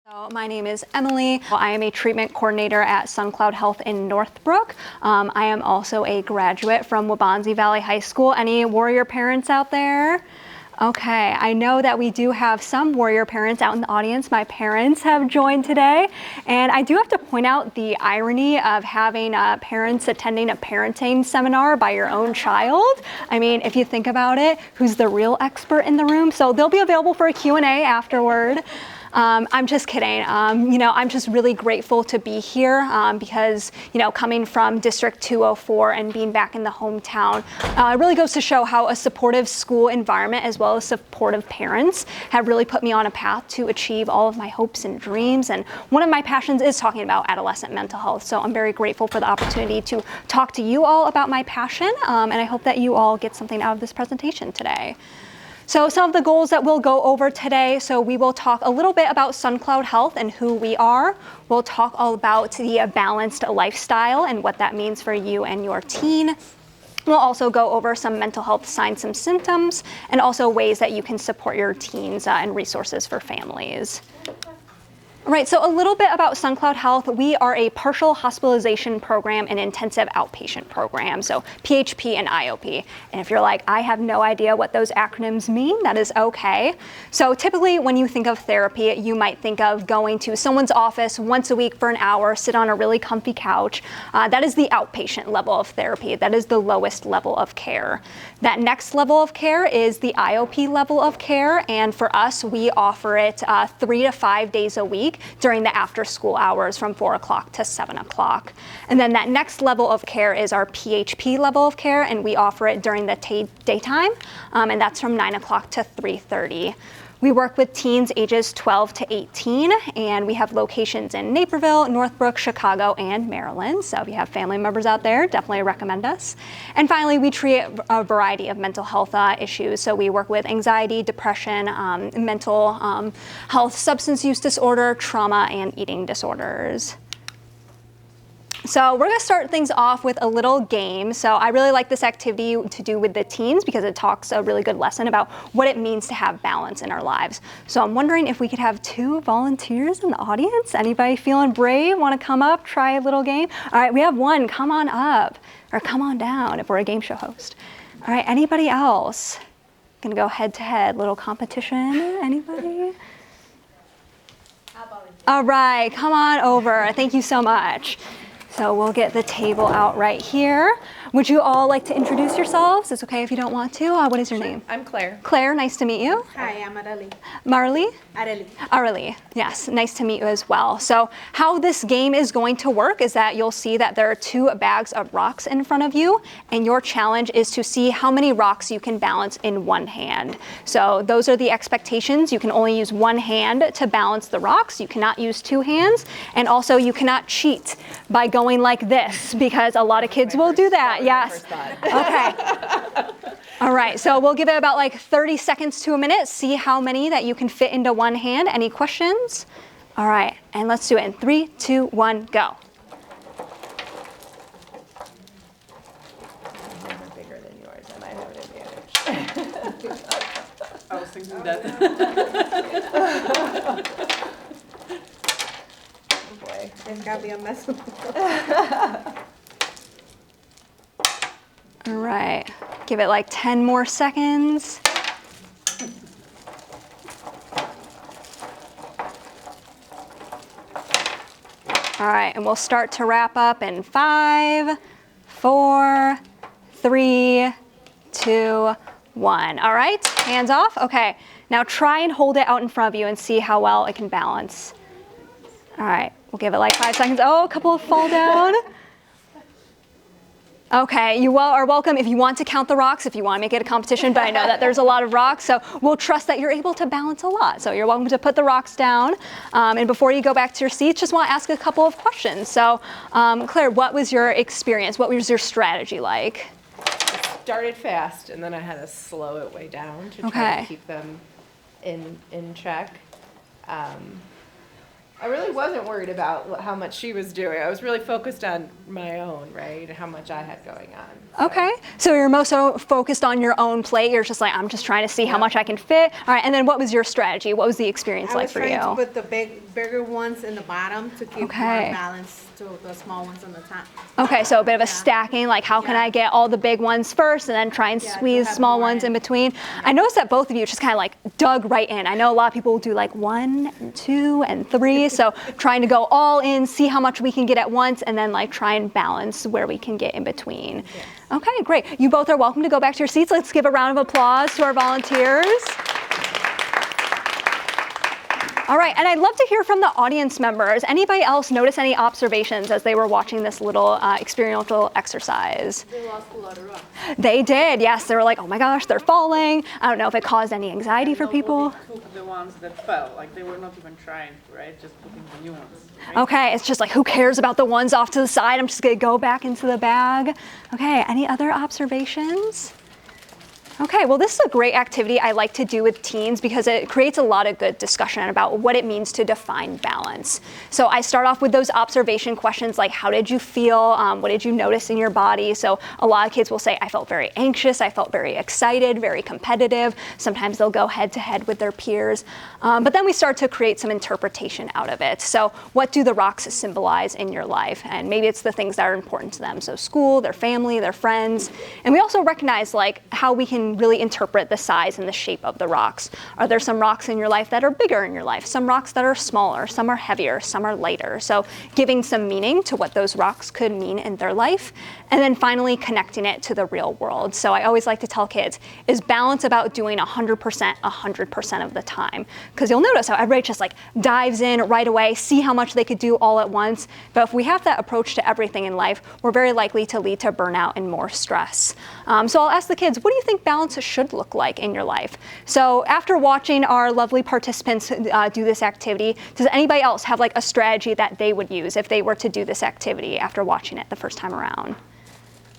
So my name is Emily. I am a treatment coordinator at SunCloud Health in Northbrook. I am also a graduate from Waubonsie Valley High School. Any Warrior parents out there? Okay, I know that we do have some Warrior parents out in the audience. My parents have joined today. And I do have to point out the irony of having parents attending a parenting seminar by your own child. I mean, if you think about it, who's the real expert in the room? So they'll be available for a Q&A afterward. I'm just kidding. I'm just really grateful to be here because, coming from District 204 and being back in the hometown, it really goes to show how a supportive school environment as well as supportive parents have really put me on a path to achieve all of my hopes and dreams. And one of my passions is talking about adolescent mental health. So I'm very grateful for the opportunity to talk to you all about my passion. And I hope that you all get something out of this presentation today. So some of the goals that we'll go over today, so we will talk a little bit about SunCloud Health and who we are. We'll talk all about the balanced lifestyle and what that means for you and your teen. We'll also go over some mental health signs and symptoms and also ways that you can support your teens and resources for families. All right, so a little bit about SunCloud Health. We are a partial hospitalization program and intensive outpatient program, so PHP and IOP. And if you're like, I have no idea what those acronyms mean, that is okay. So typically when you think of therapy, you might think of going to someone's office once a week for an hour, sit on a really comfy couch. That is the outpatient level of therapy. That is the lowest level of care. That next level of care is the IOP level of care. And for us, we offer it 3 to 5 days a week during the after school hours from 4 o'clock to 7 o'clock. And then that next level of care is our PHP level of care, and we offer it during the daytime, and that's from 9 o'clock to 3:30. We work with teens ages 12 to 18, and we have locations in Naperville, Northbrook, Chicago, and Maryland. So if you have family members out there, definitely recommend us. And finally, we treat a variety of mental health issues. So we work with anxiety, depression, mental health, substance use disorder, trauma, and eating disorders. So we're going to start things off with a little game. So I really like this activity to do with the teens because it talks a really good lesson about what it means to have balance in our lives. So I'm wondering if we could have 2 volunteers in the audience. Anybody feeling brave? Want to come up, try a little game? All right, we have one. Come on up or come on down if we're a game show host. All right, anybody else? Going to go head to head, little competition. Anybody? All right, come on over. Thank you so much. So we'll get the table out right here. Would you all like to introduce yourselves? It's okay if you don't want to. What is your name? I'm Claire. Claire, nice to meet you. Hi, I'm Areli. Marley? Areli. Areli, yes, nice to meet you as well. So how this game is going to work is that you'll see that there are 2 bags of rocks in front of you, and your challenge is to see how many rocks you can balance in one hand. So those are the expectations. You can only use one hand to balance the rocks. You cannot use 2 hands, and also you cannot cheat by going like this because a lot of kids will do that. Yes. Okay. All right. So we'll give it about like 30 seconds to a minute. See how many that you can fit into one hand. Any questions? All right. And let's do it in 3, 2, 1, go. Bigger than yours, and I have an advantage. I was thinking that. Oh boy. It's gotta be a mess. All right. Give it like 10 more seconds. All right, and we'll start to wrap up in 5, 4, 3, 2, 1. All right, hands off. Okay, now try and hold it out in front of you and see how well it can balance. All right, we'll give it like 5 seconds. Oh, a couple fall down. Okay, you are welcome if you want to count the rocks, if you want to make it a competition, but I know that there's a lot of rocks, so we'll trust that you're able to balance a lot. So you're welcome to put the rocks down. And before you go back to your seats, just want to ask a couple of questions. So Claire, what was your experience? What was your strategy like? It started fast, and then I had to slow it way down to try to keep them in check. I really wasn't worried about how much she was doing. I was really focused on my own, right? And how much I had going on. Okay, so you're most so focused on your own plate. You're just like, I'm just trying to see how much I can fit. All right, and then what was your strategy? What was the experience like for you? I was trying to put the bigger ones in the bottom to keep more balance to the small ones on the top. Okay, so a bit of a stacking, like how can I get all the big ones first and then try and squeeze small ones in between? I noticed that both of you just kind of like dug right in. I know a lot of people will do like 1 and 2 and 3, so trying to go all in, see how much we can get at once, and then like try and balance where we can get in between. Yes. Okay, great. You both are welcome to go back to your seats. Let's give a round of applause to our volunteers. All right, and I'd love to hear from the audience members. Anybody else notice any observations as they were watching this little experiential exercise? They lost a lot of rocks. They did, yes. They were like, oh my gosh, they're falling. I don't know if it caused any anxiety for people. Nobody took the ones that fell, like they were not even trying, right? Just putting the new ones. Right? Okay, it's just like, who cares about the ones off to the side? I'm just gonna go back into the bag. Okay, any other observations? Okay, well, this is a great activity I like to do with teens because it creates a lot of good discussion about what it means to define balance. So I start off with those observation questions like, how did you feel? What did you notice in your body? So a lot of kids will say, I felt very anxious, I felt very excited, very competitive. Sometimes they'll go head to head with their peers. But then we start to create some interpretation out of it. So what do the rocks symbolize in your life? And maybe it's the things that are important to them. So school, their family, their friends. And we also recognize like how we can really interpret the size and the shape of the rocks. Are there some rocks in your life that are bigger in your life? Some rocks that are smaller, some are heavier, some are lighter. So giving some meaning to what those rocks could mean in their life. And then finally connecting it to the real world. So I always like to tell kids, is balance about doing 100% of the time? Because you'll notice how everybody just like dives in right away, see how much they could do all at once. But if we have that approach to everything in life, we're very likely to lead to burnout and more stress. So I'll ask the kids, what do you think balance should look like in your life? So after watching our lovely participants do this activity, does anybody else have like a strategy that they would use if they were to do this activity after watching it the first time around?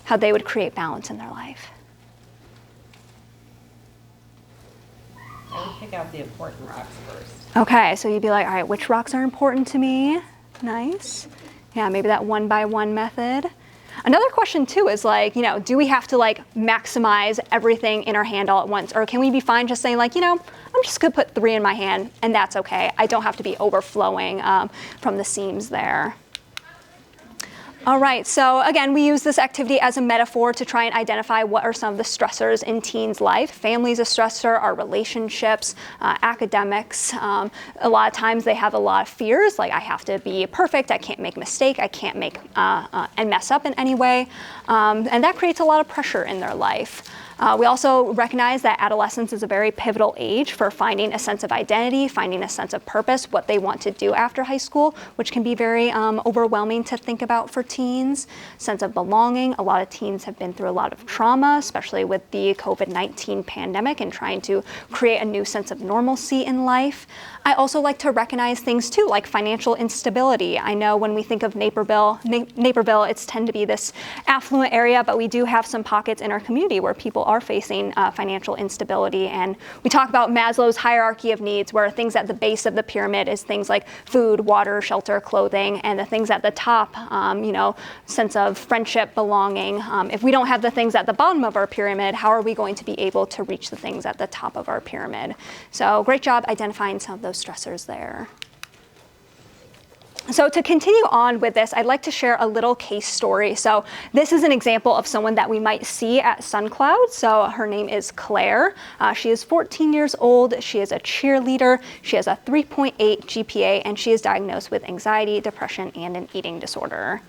How they would create balance in their life? I would pick out the important rocks first. Okay, so you'd be like, all right, which rocks are important to me? Nice. Yeah, maybe that 1 by 1 method. Another question too is like, do we have to like maximize everything in our hand all at once? Or can we be fine just saying like, I'm just gonna put 3 in my hand and that's okay. I don't have to be overflowing from the seams there. All right, so again, we use this activity as a metaphor to try and identify what are some of the stressors in teens' life. Family's a stressor, our relationships, academics. A lot of times they have a lot of fears, like I have to be perfect, I can't make a mistake, I can't make and mess up in any way. And that creates a lot of pressure in their life. We also recognize that adolescence is a very pivotal age for finding a sense of identity, finding a sense of purpose, what they want to do after high school, which can be very overwhelming to think about for teens. Sense of belonging. A lot of teens have been through a lot of trauma, especially with the COVID-19 pandemic and trying to create a new sense of normalcy in life. I also like to recognize things too, like financial instability. I know when we think of Naperville, it's tend to be this affluent area, but we do have some pockets in our community where people are facing financial instability. And we talk about Maslow's hierarchy of needs, where things at the base of the pyramid is things like food, water, shelter, clothing, and the things at the top, sense of friendship, belonging. If we don't have the things at the bottom of our pyramid, how are we going to be able to reach the things at the top of our pyramid? So great job identifying some of those stressors there. So to continue on with this, I'd like to share a little case story. So this is an example of someone that we might see at SunCloud. So her name is Claire. She is 14 years old. She is a cheerleader. She has a 3.8 GPA, and she is diagnosed with anxiety, depression, and an eating disorder.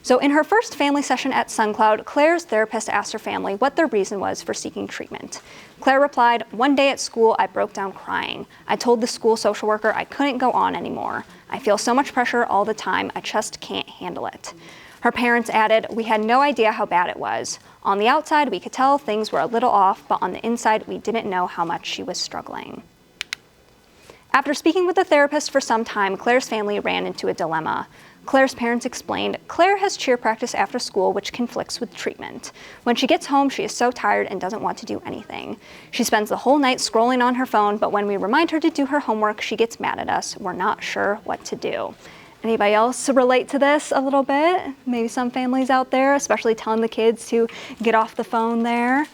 So in her first family session at SunCloud, Claire's therapist asked her family what their reason was for seeking treatment. Claire replied, "One day at school, I broke down crying. I told the school social worker I couldn't go on anymore. I feel so much pressure all the time, I just can't handle it." Her parents added, "We had no idea how bad it was. On the outside, we could tell things were a little off, but on the inside, we didn't know how much she was struggling." After speaking with the therapist for some time, Claire's family ran into a dilemma. Claire's parents explained, Claire has cheer practice after school, which conflicts with treatment. When she gets home, she is so tired and doesn't want to do anything. She spends the whole night scrolling on her phone, but when we remind her to do her homework, she gets mad at us. We're not sure what to do. Anybody else relate to this a little bit? Maybe some families out there, especially telling the kids to get off the phone there.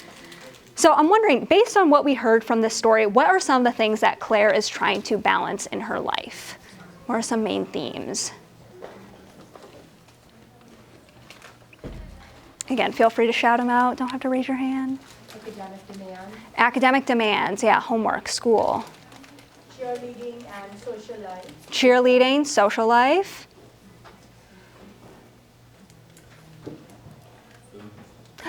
So I'm wondering, based on what we heard from this story, what are some of the things that Claire is trying to balance in her life? What are some main themes? Again, feel free to shout them out. Don't have to raise your hand. Academic demands. Academic demands, yeah, homework, school. Cheerleading and social life. Cheerleading, social life.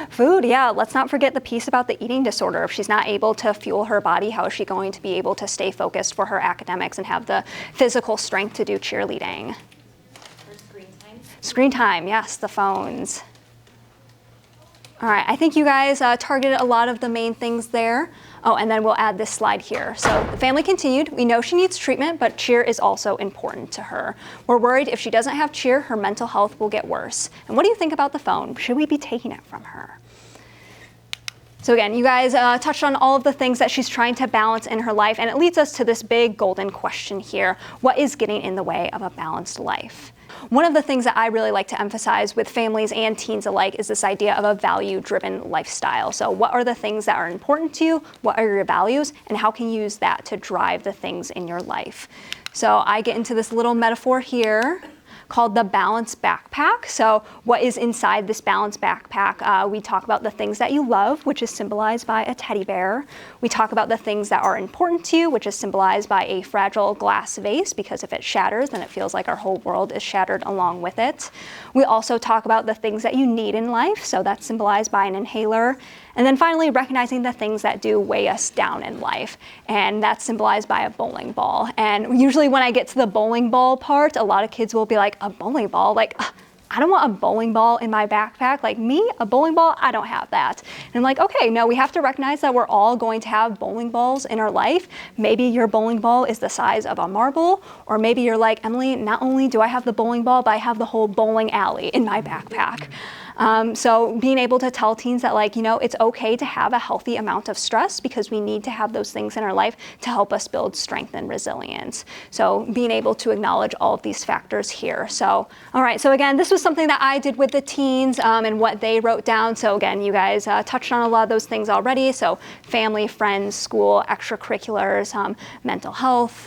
Food, yeah, let's not forget the piece about the eating disorder. If she's not able to fuel her body, how is she going to be able to stay focused for her academics and have the physical strength to do cheerleading? Or screen time. Screen time, yes, the phones. All right, I think you guys targeted a lot of the main things there. Oh, and then we'll add this slide here. So the family continued. We know she needs treatment, but cheer is also important to her. We're worried if she doesn't have cheer, her mental health will get worse. And what do you think about the phone? Should we be taking it from her? So again, you guys touched on all of the things that she's trying to balance in her life, and it leads us to this big golden question here. What is getting in the way of a balanced life? One of the things that I really like to emphasize with families and teens alike is this idea of a value-driven lifestyle. So what are the things that are important to you? What are your values? And how can you use that to drive the things in your life? So I get into this little metaphor here called the balance backpack. So what is inside this balance backpack? We talk about the things that you love, which is symbolized by a teddy bear. We talk about the things that are important to you, which is symbolized by a fragile glass vase, because if it shatters, then it feels like our whole world is shattered along with it. We also talk about the things that you need in life, so that's symbolized by an inhaler. And then finally, recognizing the things that do weigh us down in life, and that's symbolized by a bowling ball. And usually when I get to the bowling ball part, a lot of kids will be like, a bowling ball? Like, I don't want a bowling ball in my backpack. Like me, a bowling ball, I don't have that. And I'm like, okay, no, we have to recognize that we're all going to have bowling balls in our life. Maybe your bowling ball is the size of a marble, or maybe you're like, Emily, not only do I have the bowling ball, but I have the whole bowling alley in my backpack. So being able to tell teens that, like, you know, it's okay to have a healthy amount of stress, because we need to have those things in our life to help us build strength and resilience. So being able to acknowledge all of these factors here. So, all right, so again, this was something that I did with the teens and what they wrote down. So again, you guys touched on a lot of those things already. So family, friends, school, extracurriculars, mental health,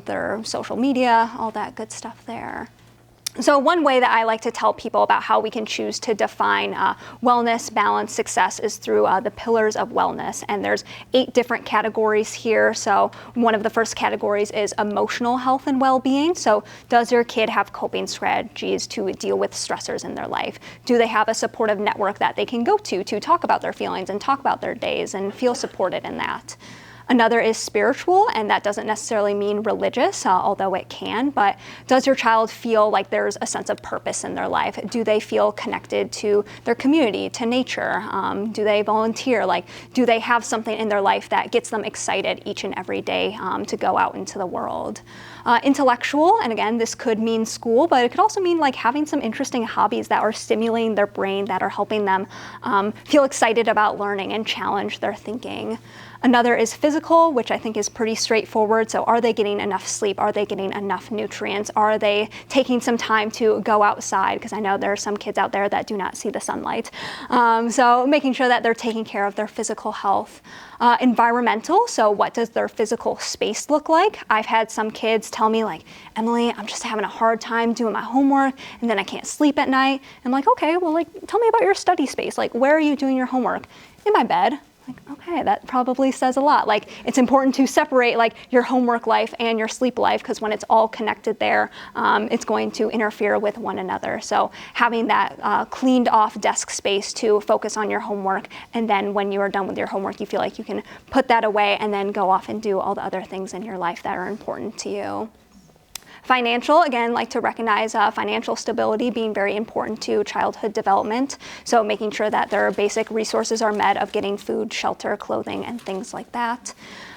their social media, all that good stuff there. So one way that I like to tell people about how we can choose to define wellness, balance, success is through the pillars of wellness. And there's 8 different categories here. So one of the first categories is emotional health and well-being. So does your kid have coping strategies to deal with stressors in their life? Do they have a supportive network that they can go to talk about their feelings and talk about their days and feel supported in that? Another is spiritual, and that doesn't necessarily mean religious, although it can, but does your child feel like there's a sense of purpose in their life? Do they feel connected to their community, to nature? Do they volunteer? Like, do they have something in their life that gets them excited each and every day to go out into the world? Intellectual, and again, this could mean school, but it could also mean like having some interesting hobbies that are stimulating their brain, that are helping them feel excited about learning and challenge their thinking. Another is physical, which I think is pretty straightforward. So are they getting enough sleep? Are they getting enough nutrients? Are they taking some time to go outside? Because I know there are some kids out there that do not see the sunlight. So making sure that they're taking care of their physical health. Environmental, so what does their physical space look like? I've had some kids tell me like, Emily, I'm just having a hard time doing my homework, and then I can't sleep at night. I'm like, okay, well, like, tell me about your study space. Like, where are you doing your homework? In my bed. Like, okay, that probably says a lot. Like, it's important to separate like your homework life and your sleep life, because when it's all connected there, it's going to interfere with one another. So having that cleaned off desk space to focus on your homework, and then when you are done with your homework, you feel like you can put that away and then go off and do all the other things in your life that are important to you. Financial, again, like to recognize financial stability being very important to childhood development. So making sure that their basic resources are met of getting food, shelter, clothing, and things like that.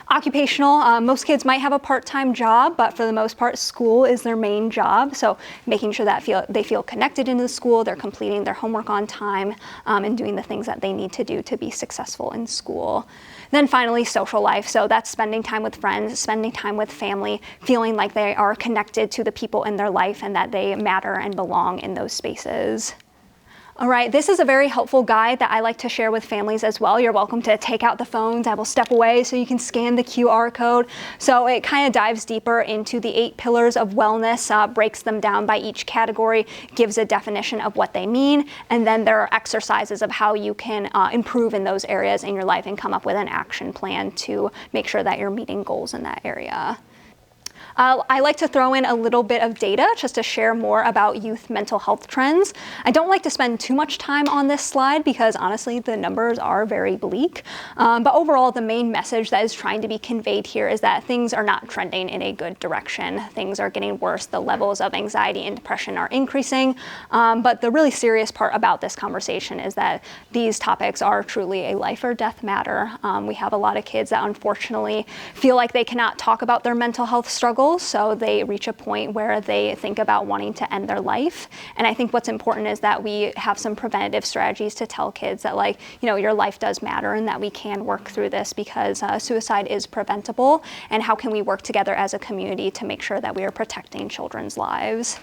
Occupational, most kids might have a part-time job, but for the most part, school is their main job. So making sure that they feel connected into the school, they're completing their homework on time, and doing the things that they need to do to be successful in school. Then finally, social life. So that's spending time with friends, spending time with family, feeling like they are connected to the people in their life and that they matter and belong in those spaces. All right, this is a very helpful guide that I like to share with families as well. You're welcome to take out the phones. I will step away so you can scan the QR code. So it kind of dives deeper into the 8 pillars of wellness, breaks them down by each category, gives a definition of what they mean, and then there are exercises of how you can improve in those areas in your life and come up with an action plan to make sure that you're meeting goals in that area. I like to throw in a little bit of data just to share more about youth mental health trends. I don't like to spend too much time on this slide because honestly the numbers are very bleak. But overall the main message that is trying to be conveyed here is that things are not trending in a good direction. Things are getting worse. The levels of anxiety and depression are increasing. But the really serious part about this conversation is that these topics are truly a life or death matter. We have a lot of kids that unfortunately feel like they cannot talk about their mental health struggles. So they reach a point where they think about wanting to end their life. And I think what's important is that we have some preventative strategies to tell kids that, like, you know, your life does matter and that we can work through this because suicide is preventable. And how can we work together as a community to make sure that we are protecting children's lives?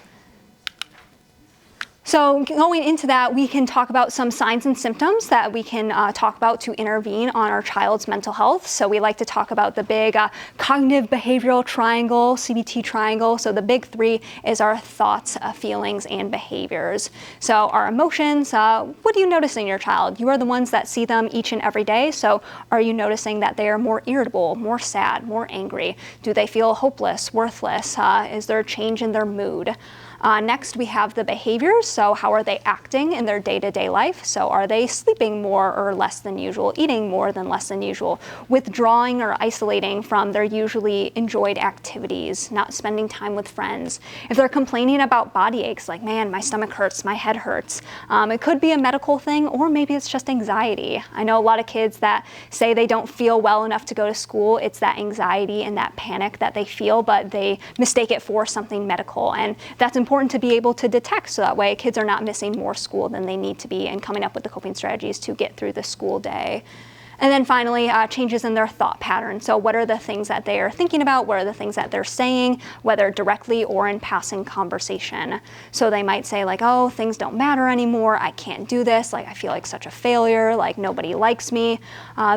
So going into that, we can talk about some signs and symptoms that we can talk about to intervene on our child's mental health. So we like to talk about the big cognitive behavioral triangle, CBT triangle. So the big 3 is our thoughts, feelings, and behaviors. So our emotions, what do you notice in your child? You are the ones that see them each and every day. So are you noticing that they are more irritable, more sad, more angry? Do they feel hopeless, worthless? Is there a change in their mood? Next, we have the behaviors. So how are they acting in their day-to-day life? So are they sleeping more or less than usual, eating more than less than usual, withdrawing or isolating from their usually enjoyed activities, not spending time with friends? If they're complaining about body aches, like, man, my stomach hurts, my head hurts, it could be a medical thing, or maybe it's just anxiety. I know a lot of kids that say they don't feel well enough to go to school. It's that anxiety and that panic that they feel, but they mistake it for something medical. And that's important to be able to detect, so that way kids are not missing more school than they need to be and coming up with the coping strategies to get through the school day. And then finally, changes in their thought pattern. So what are the things that they are thinking about? What are the things that they're saying, whether directly or in passing conversation? So they might say, like, oh, things don't matter anymore. I can't do this. Like, I feel like such a failure. Like, nobody likes me.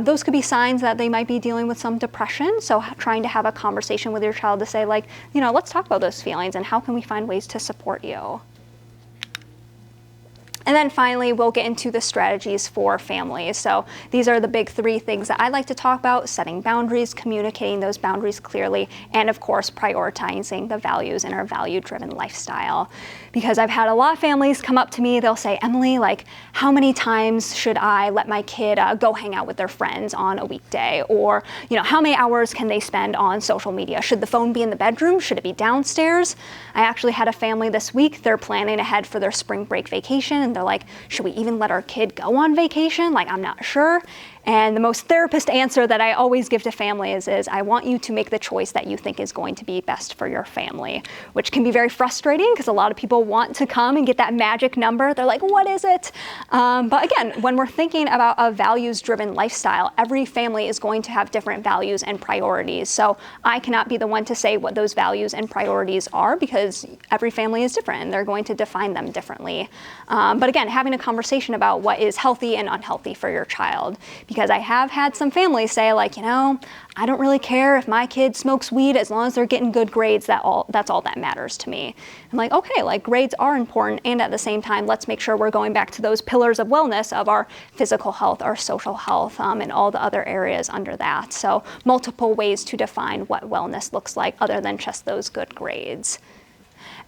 Those could be signs that they might be dealing with some depression. So trying to have a conversation with your child to say, like, you know, let's talk about those feelings and how can we find ways to support you? And then finally, we'll get into the strategies for families. So these are the big 3 things that I like to talk about: setting boundaries, communicating those boundaries clearly, and of course, prioritizing the values in our value-driven lifestyle. Because I've had a lot of families come up to me, they'll say, Emily, like, how many times should I let my kid go hang out with their friends on a weekday? Or, you know, how many hours can they spend on social media? Should the phone be in the bedroom? Should it be downstairs? I actually had a family this week, they're planning ahead for their spring break vacation, and they're like, should we even let our kid go on vacation? Like, I'm not sure. And the most therapist answer that I always give to families is I want you to make the choice that you think is going to be best for your family, which can be very frustrating because a lot of people want to come and get that magic number. They're like, what is it? But again, when we're thinking about a values-driven lifestyle, every family is going to have different values and priorities. So I cannot be the one to say what those values and priorities are because every family is different and they're going to define them differently. But again, having a conversation about what is healthy and unhealthy for your child. Because I have had some families say, like, you know, I don't really care if my kid smokes weed as long as they're getting good grades, that's all that matters to me. I'm like, okay, like, grades are important, and at the same time, let's make sure we're going back to those pillars of wellness of our physical health, our social health, and all the other areas under that. So multiple ways to define what wellness looks like other than just those good grades.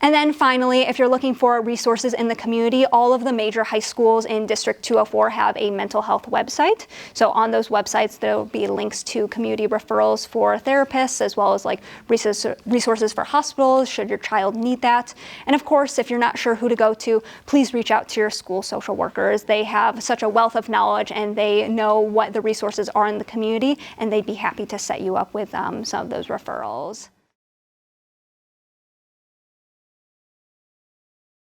And then finally, if you're looking for resources in the community, all of the major high schools in District 204 have a mental health website. So on those websites, there will be links to community referrals for therapists, as well as like resources for hospitals should your child need that. And of course, if you're not sure who to go to, please reach out to your school social workers. They have such a wealth of knowledge and they know what the resources are in the community, and they'd be happy to set you up with some of those referrals.